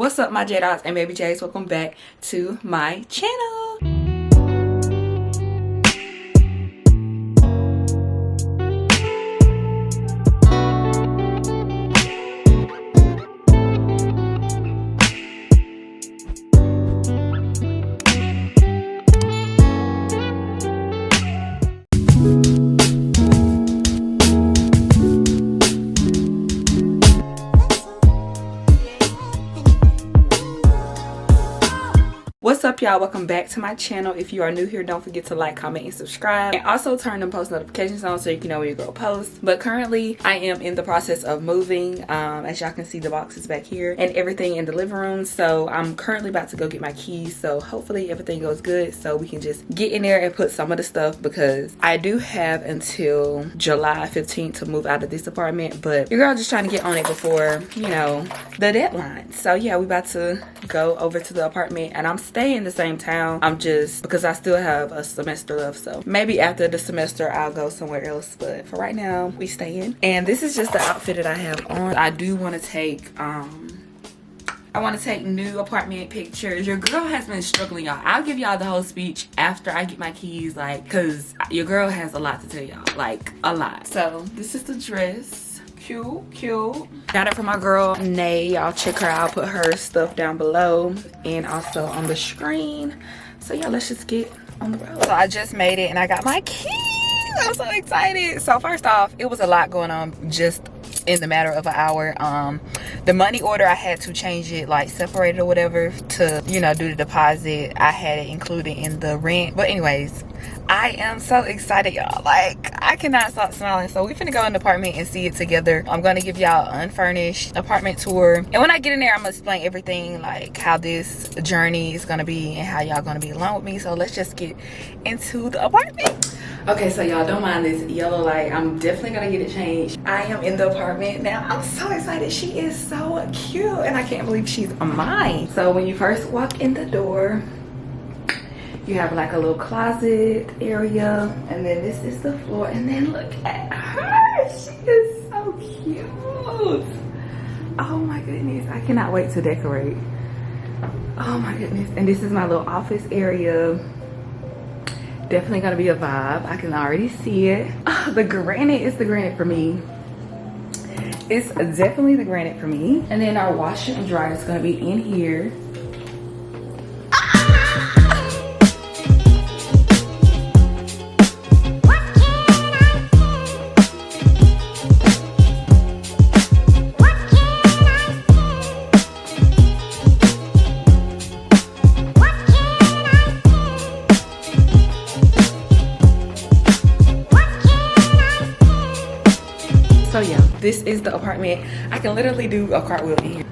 What's up, my J Dots and baby J's? Welcome back to my channel. What's up, y'all? Welcome back to my channel. If you are new here, don't forget to like, comment, and subscribe, and also turn them post notifications on so you can know when your girl posts. But currently I am in the process of moving. As y'all can see, the boxes back here and everything in the living room. So I'm currently about to go get my keys, so hopefully everything goes good so we can just get in there and put some of the stuff, because I do have until July 15th to move out of this apartment, but your girl just trying to get on it before, you know, the deadline. So yeah, we about to go over to the apartment, and I'm staying in the same town. I'm just, because I still have a semester left, so maybe after the semester I'll go somewhere else, but for right now we staying. And this is just the outfit that I have on. I do want to take new apartment pictures. Your girl has been struggling, y'all. I'll give y'all the whole speech after I get my keys, like, because your girl has a lot to tell y'all, like a lot. So this is the dress. Cute. Got it from my girl Nay. Y'all check her out. Put her stuff down below and also on the screen. So yeah, let's just get on the road. So I just made it and I got my keys. I'm so excited. So first off, it was a lot going on just in the matter of an hour. The money order, I had to change it, like separate it or whatever, to, you know, do the deposit. I had it included in the rent. But anyways, I am so excited, y'all. Like, I cannot stop smiling. So we finna go in the apartment and see it together. I'm gonna give y'all an unfurnished apartment tour, and when I get in there, I'm gonna explain everything, like how this journey is gonna be and how y'all gonna be along with me. So let's just get into the apartment. Okay, so y'all don't mind this yellow light. I'm definitely gonna get it changed. I am in the apartment now. I'm so excited. She is so cute, and I can't believe she's mine. So when you first walk in the door, you have like a little closet area, and then this is the floor, and then look at her. She is so cute. Oh my goodness, I cannot wait to decorate. Oh my goodness. And this is my little office area. Definitely gonna be a vibe. I can already see it. The granite is the granite for me. It's definitely the granite for me. And then our washer and dryer is gonna be in here. So yeah, this is the apartment. I can literally do a cartwheel in here.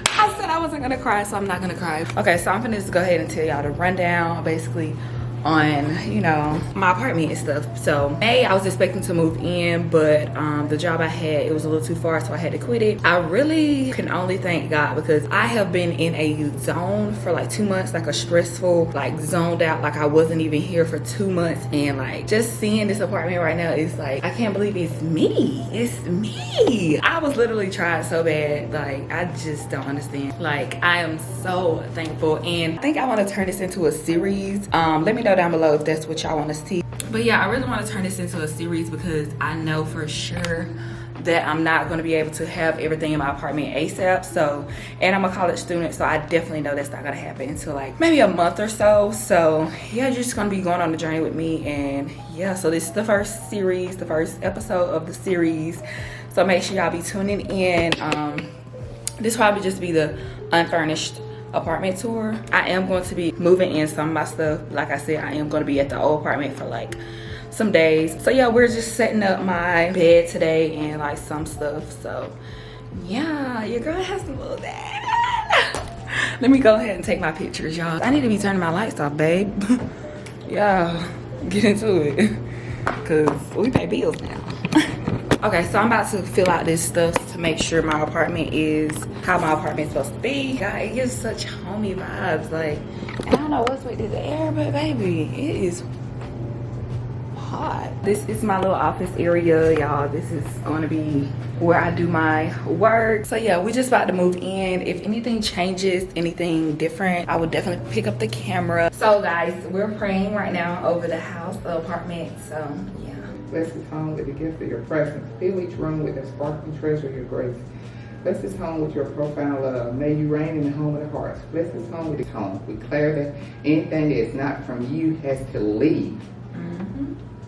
I said I wasn't gonna cry, so I'm not gonna cry. Okay, so I'm gonna just go ahead and tell y'all the rundown basically on, you know, my apartment and stuff. So I was expecting to move in, but the job I had, it was a little too far, so I had to quit it. I really can only thank God, because I have been in a zone for like 2 months, like a stressful, like zoned out, like I wasn't even here for 2 months. And like just seeing this apartment right now is like, I can't believe it's me. It's me. I was literally trying so bad, like I just don't understand. Like, I am so thankful, and I think I want to turn this into a series. Let me know down below if that's what y'all want to see. But yeah, I really want to turn this into a series, because I know for sure that I'm not going to be able to have everything in my apartment ASAP. So, and I'm a college student, so I definitely know that's not going to happen until like maybe a month or so. So yeah, you're just going to be going on the journey with me. And yeah, so this is the first series, the first episode of the series. So make sure y'all be tuning in. This probably just be the unfurnished apartment tour. I am going to be moving in some of my stuff. Like I said, I am going to be at the old apartment for like some days. So yeah, we're just setting up my bed today and like some stuff. So yeah, your girl has to move that. Let me go ahead and take my pictures, y'all. I need to be turning my lights off, babe. Yeah, get into it, because we pay bills now. Okay, so I'm about to fill out this stuff to make sure my apartment is how my apartment's supposed to be. God, it gives such homey vibes. Like, I don't know what's with this air, but baby, it is hot. This is my little office area, y'all. This is going to be where I do my work. So yeah, we just about to move in. If anything changes, anything different, I would definitely pick up the camera. So guys, we're praying right now over the house, the apartment. So yeah. Bless this home with the gift of your presence. Fill each room with the sparkling treasure of your grace. Bless this home with your profound love. May you reign in the home of the hearts. Bless this home with this home. We declare that anything that is not from you has to leave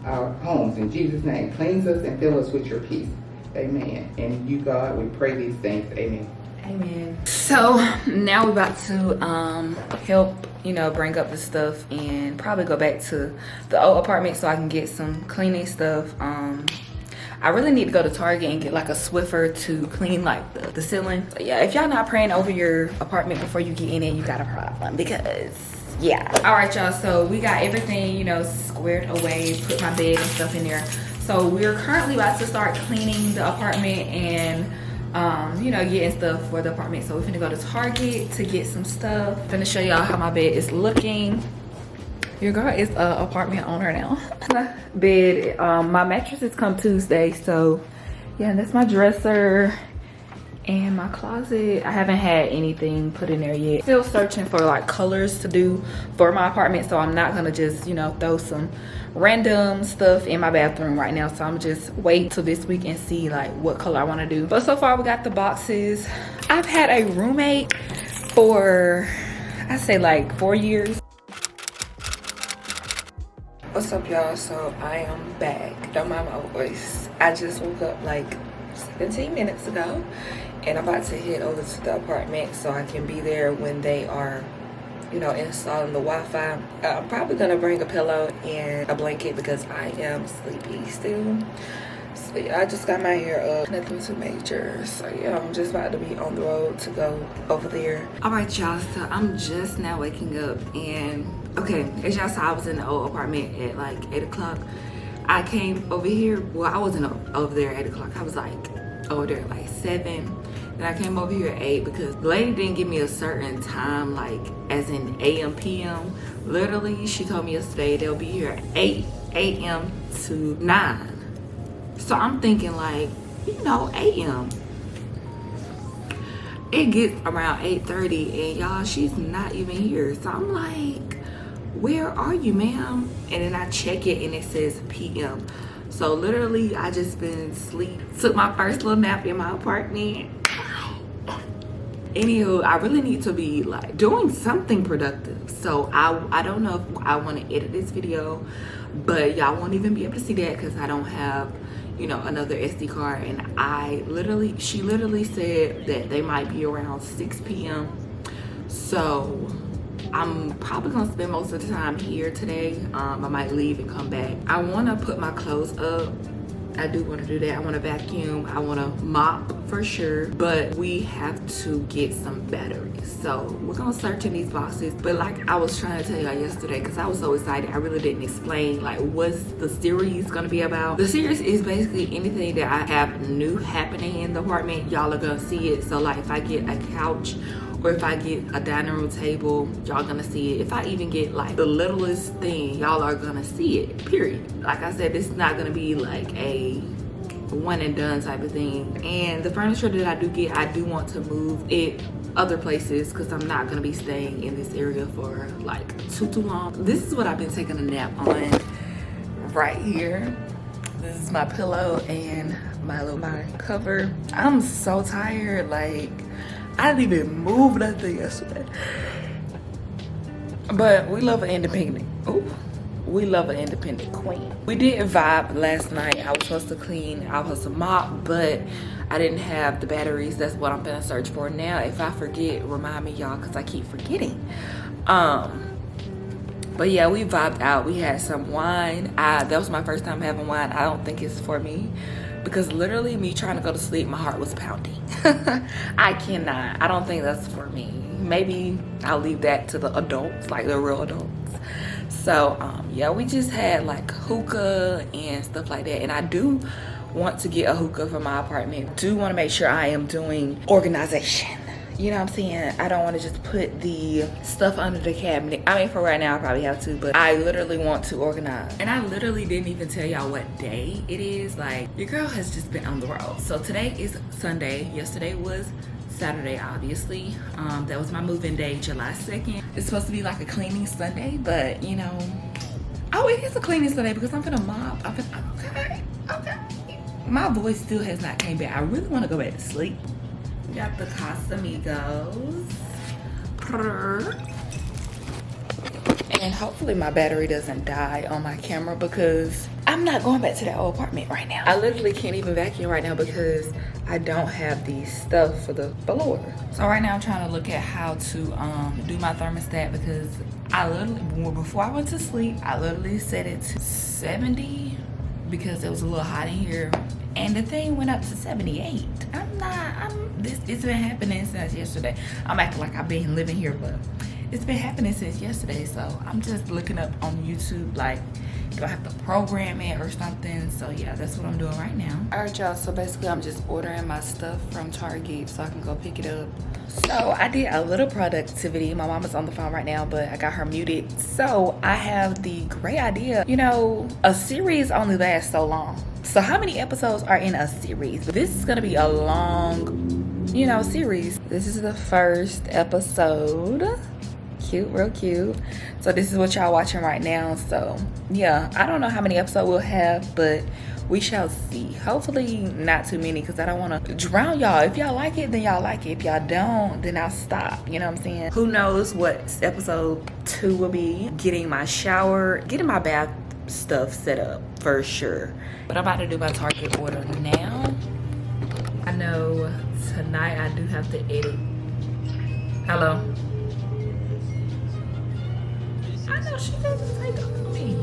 our homes. In Jesus' name, cleanse us and fill us with your peace. Amen. And you, God, we pray these things. Amen. Amen. So now we're about to help, you know, bring up the stuff and probably go back to the old apartment so I can get some cleaning stuff. I really need to go to Target and get like a Swiffer to clean like the ceiling. So yeah, if y'all not praying over your apartment before you get in it, you got a problem, because yeah. All right, y'all, so we got everything, you know, squared away, put my bed and stuff in there. So we're currently about to start cleaning the apartment and you know, getting stuff for the apartment. So we're finna go to Target to get some stuff. Finna show y'all how my bed is looking. Your girl is a apartment owner now. Bed, my mattresses come Tuesday, so yeah, that's my dresser and my closet. I haven't had anything put in there yet. Still searching for like colors to do for my apartment, so I'm not gonna just, you know, throw some random stuff in my bathroom right now. So I'm just wait till this week and see like what color I want to do. But so far we got the boxes. I've had a roommate for, I say like 4 years. What's up, y'all? So I am back. Don't mind my voice. I just woke up like 17 minutes ago and I'm about to head over to the apartment so I can be there when they are, you know, installing the Wi-Fi. I'm probably gonna bring a pillow and a blanket because I am sleepy still. So yeah, I just got my hair up, nothing too major. So yeah, I'm just about to be on the road to go over there. All right, y'all, so I'm just now waking up and okay, as y'all saw, I was in the old apartment at like 8 o'clock. I came over here, well, I wasn't over there at 8 o'clock. I was like over there at like 7. Then I came over here at 8 because the lady didn't give me a certain time, like as in AM, PM. Literally, she told me yesterday they'll be here at 8 AM to 9. So I'm thinking like, you know, AM. It gets around 8:30 and y'all, she's not even here. So I'm like, where are you, ma'am? And then I check it and it says PM. So literally I just been asleep. Took my first little nap in my apartment. Anywho, I really need to be like doing something productive. So I don't know if I want to edit this video, but y'all won't even be able to see that because I don't have, you know, another SD card. And she literally said that they might be around 6 p.m. So I'm probably gonna spend most of the time here today. I might leave and come back. I wanna put my clothes up. I do want to do that. I want to vacuum. I want to mop for sure. But we have to get some batteries. So we're going to search in these boxes. But like I was trying to tell y'all yesterday, because I was so excited, I really didn't explain like what's the series going to be about. The series is basically anything that I have new happening in the apartment. Y'all are going to see it. So like if I get a couch or if I get a dining room table, y'all gonna see it. If I even get like the littlest thing, y'all are gonna see it, period. Like I said, this is not gonna be like a one and done type of thing. And the furniture that I do get, I do want to move it other places because I'm not gonna be staying in this area for like too long. This is what I've been taking a nap on right here. This is my pillow and my little cover. I'm so tired, like I didn't even move nothing yesterday. But we love an independent. Oh, we love an independent queen. We did vibe last night. I was supposed to clean, I was supposed to mop, but I didn't have the batteries. That's what I'm gonna search for now. If I forget, remind me, y'all, because I keep forgetting. But yeah, we vibed out. We had some wine. That was my first time having wine. I don't think it's for me, because literally me trying to go to sleep, my heart was pounding. I cannot. I don't think that's for me. Maybe I'll leave that to the adults, like the real adults. So yeah, we just had like hookah and stuff like that. And I do want to get a hookah for my apartment. Do want to make sure I am doing organization. you know what I'm saying, I don't want to just put the stuff under the cabinet. I mean, for right now I probably have to, but I literally want to organize. And I literally didn't even tell y'all what day it is. Like, your girl has just been on the road. So today is Sunday. Yesterday was Saturday, obviously. That was my move-in day, July 2nd. It's supposed to be like a cleaning Sunday, but you know, oh, it is a cleaning Sunday because I'm gonna mop. Okay. My voice still has not came back. I really want to go back to sleep. We got the Casamigos. And hopefully my battery doesn't die on my camera because I'm not going back to that old apartment right now. I literally can't even vacuum right now because I don't have the stuff for the blower. So right now I'm trying to look at how to do my thermostat because I literally, before I went to sleep, I literally set it to 70 because it was a little hot in here. And the thing went up to 78. It's been happening since yesterday. I'm acting like I've been living here, but it's been happening since yesterday. So I'm just looking up on YouTube, like, do I have to program it or something? So yeah, that's what I'm doing right now. All right, y'all, so basically I'm just ordering my stuff from Target so I can go pick it up. So I did a little productivity. My mama's on the phone right now, but I got her muted. So I have the great idea. You know, a series only lasts so long. So how many episodes are in a series? This is gonna be a long, you know, series. This is the first episode. Cute, real cute. So this is what y'all watching right now. So yeah, I don't know how many episodes we'll have, but we shall see. Hopefully not too many because I don't want to drown y'all. If y'all like it, then y'all like it. If y'all don't, then I'll stop. You know what I'm saying? Who knows what episode 2 will be. Getting my shower, getting my bath stuff set up for sure. But I'm about to do my Target order now. I know tonight I do have to edit. Hello. I know she doesn't take up on me.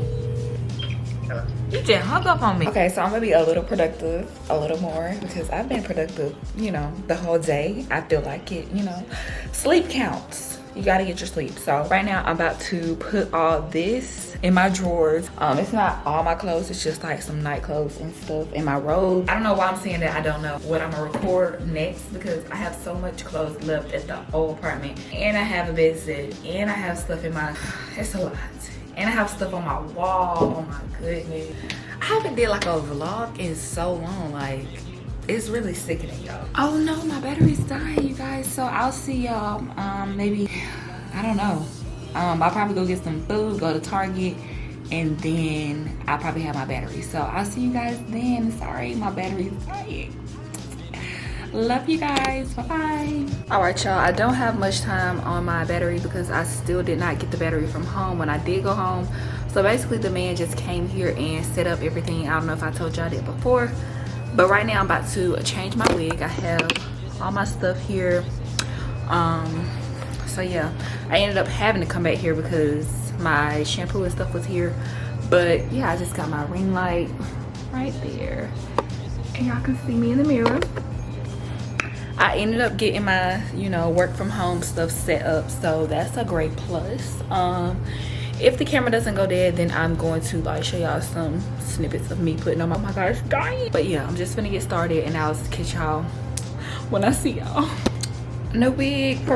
Hello. You just hung up on me. Okay, so I'm gonna be a little productive, a little more, because I've been productive, you know, the whole day. I feel like it, you know. Sleep counts. You gotta get your sleep. So right now I'm about to put all this in my drawers. It's not all my clothes, it's just like some night clothes and stuff in my robe. I don't know why I'm saying that. I don't know what I'm gonna record next because I have so much clothes left at the old apartment. And I have a bed set. And I have stuff in my, it's a lot. And I have stuff on my wall. Oh my goodness. I haven't did like a vlog in so long. Like, it's really sickening, y'all. Oh no, my battery's dying, you guys. So I'll see y'all maybe, I don't know. I'll probably go get some food, go to Target, and then I'll probably have my battery. So I'll see you guys then. Sorry, my battery's dying. Love you guys. Bye-bye. All right, y'all. I don't have much time on my battery because I still did not get the battery from home when I did go home. So basically the man just came here and set up everything. I don't know if I told y'all that before. But right now I'm about to change my wig. I have all my stuff here. So yeah, I ended up having to come back here because my shampoo and stuff was here. But yeah, I just got my ring light right there. And y'all can see me in the mirror. I ended up getting my, you know, work from home stuff set up. So that's a great plus. If the camera doesn't go dead, then I'm going to like show y'all some snippets of me putting on my, oh my gosh, dying. But yeah, I'm just gonna get started and I'll catch y'all when I see y'all. No wig, So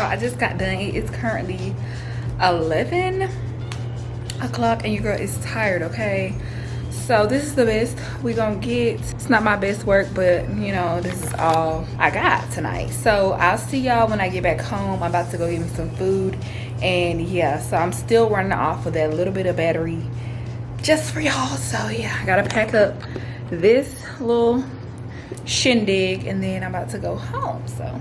I just got done. It's currently 11 o'clock and your girl is tired, okay? So this is the best we gonna get. It's not my best work, but you know, this is all I got tonight. So I'll see y'all when I get back home. I'm about to go get me some food. And yeah, so I'm still running off of that little bit of battery just for y'all. So yeah, I gotta pack up this little shindig and then I'm about to go home. So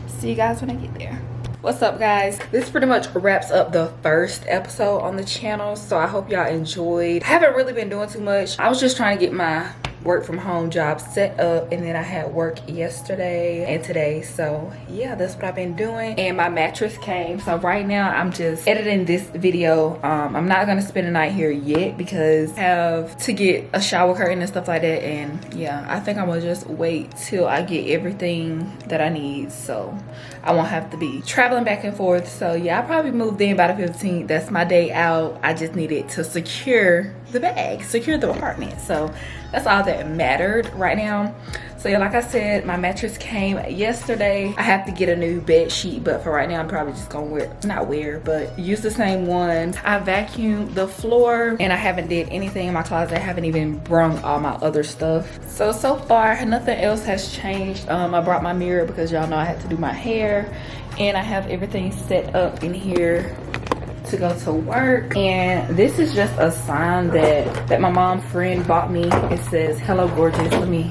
see you guys when I get there. What's up, guys? This pretty much wraps up the first episode on the channel. So I hope y'all enjoyed. I haven't really been doing too much. I was just trying to get my work from home job set up, and then I had work yesterday and today. So yeah, that's what I've been doing. And my mattress came, so right now I'm just editing this video. I'm not gonna spend the night here yet because I have to get a shower curtain and stuff like that. And yeah, I think I'm gonna just wait till I get everything that I need so I won't have to be traveling back and forth. So yeah, I probably moved in by the 15th. That's my day out. I just needed to secure the bag, secure the apartment. So that's all that mattered right now. So yeah, like I said, my mattress came yesterday. I have to get a new bed sheet, but for right now, I'm probably just gonna use the same ones. I vacuumed the floor and I haven't did anything in my closet. I haven't even brung all my other stuff. So far, nothing else has changed. I brought my mirror because y'all know I had to do my hair, and I have everything set up in here to go to work. And this is just a sign that my mom friend bought me. It says, "Hello gorgeous." Let me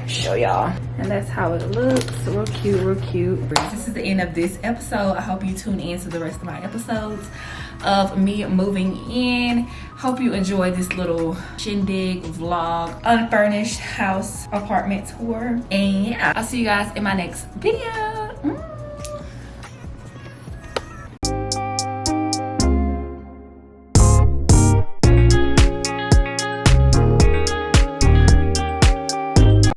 show y'all, and that's how it looks. Real cute, real cute. This is the end of this episode. I hope you tune in to the rest of my episodes of me moving in. Hope you enjoy this little shindig vlog, unfurnished house apartment tour, and yeah, I'll see you guys in my next video.